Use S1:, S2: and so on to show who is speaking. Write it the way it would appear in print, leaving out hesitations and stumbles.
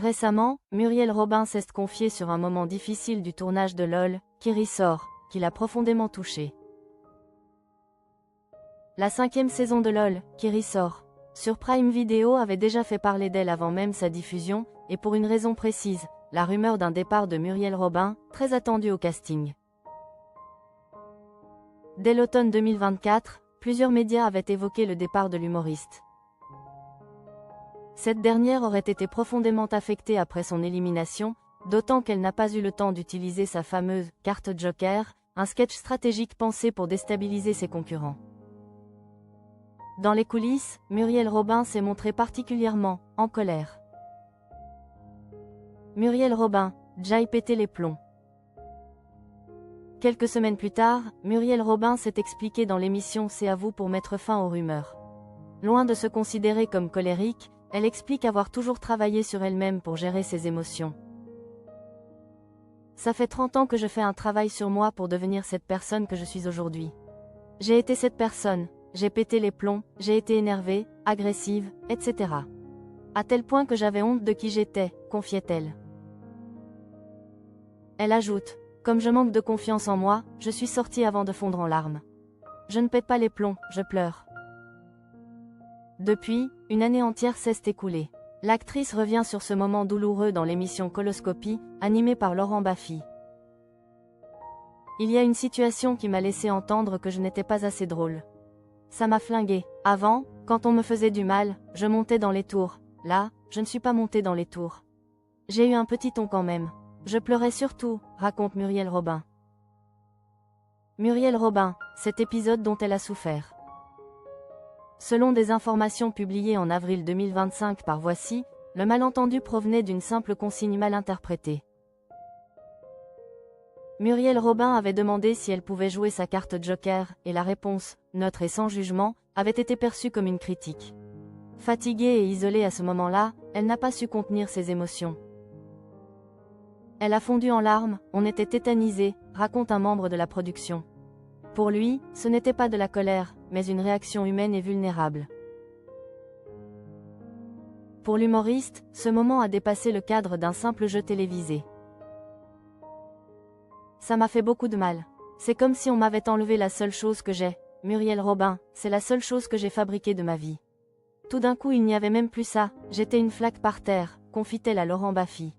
S1: Récemment, Muriel Robin s'est confiée sur un moment difficile du tournage de LOL, qui ressort, qui l'a profondément touchée. La 5e saison de LOL, qui ressort, sur Prime Video avait déjà fait parler d'elle avant même sa diffusion, et pour une raison précise, la rumeur d'un départ de Muriel Robin, très attendue au casting. Dès l'automne 2024, plusieurs médias avaient évoqué le départ de l'humoriste. Cette dernière aurait été profondément affectée après son élimination, d'autant qu'elle n'a pas eu le temps d'utiliser sa fameuse « carte Joker », un sketch stratégique pensé pour déstabiliser ses concurrents. Dans les coulisses, Muriel Robin s'est montrée particulièrement en colère. Muriel Robin, j'aille péter les plombs. Quelques semaines plus tard, Muriel Robin s'est expliquée dans l'émission C'est à vous pour mettre fin aux rumeurs. Loin de se considérer comme colérique, elle explique avoir toujours travaillé sur elle-même pour gérer ses émotions. Ça fait 30 ans que je fais un travail sur moi pour devenir cette personne que je suis aujourd'hui. J'ai été cette personne, j'ai pété les plombs, j'ai été énervée, agressive, etc. À tel point que j'avais honte de qui j'étais, confiait-elle. Elle ajoute, comme je manque de confiance en moi, je suis sortie avant de fondre en larmes. Je ne pète pas les plombs, je pleure. Depuis, une année entière s'est écoulée. L'actrice revient sur ce moment douloureux dans l'émission Coloscopie, animée par Laurent Baffy. Il y a une situation qui m'a laissé entendre que je n'étais pas assez drôle. Ça m'a flinguée. Avant, quand on me faisait du mal, je montais dans les tours. Là, je ne suis pas montée dans les tours. J'ai eu un petit ton quand même. Je pleurais surtout, raconte Muriel Robin. Muriel Robin, cet épisode dont elle a souffert. Selon des informations publiées en avril 2025 par Voici, le malentendu provenait d'une simple consigne mal interprétée. Muriel Robin avait demandé si elle pouvait jouer sa carte Joker, et la réponse, neutre et sans jugement, avait été perçue comme une critique. Fatiguée et isolée à ce moment-là, elle n'a pas su contenir ses émotions. Elle a fondu en larmes, on était tétanisés, raconte un membre de la production. Pour lui, ce n'était pas de la colère, mais une réaction humaine et vulnérable. Pour l'humoriste, ce moment a dépassé le cadre d'un simple jeu télévisé. Ça m'a fait beaucoup de mal. C'est comme si on m'avait enlevé la seule chose que j'ai. Muriel Robin, c'est la seule chose que j'ai fabriquée de ma vie. Tout d'un coup il n'y avait même plus ça, j'étais une flaque par terre, confie-t-elle à Laurent Baffy.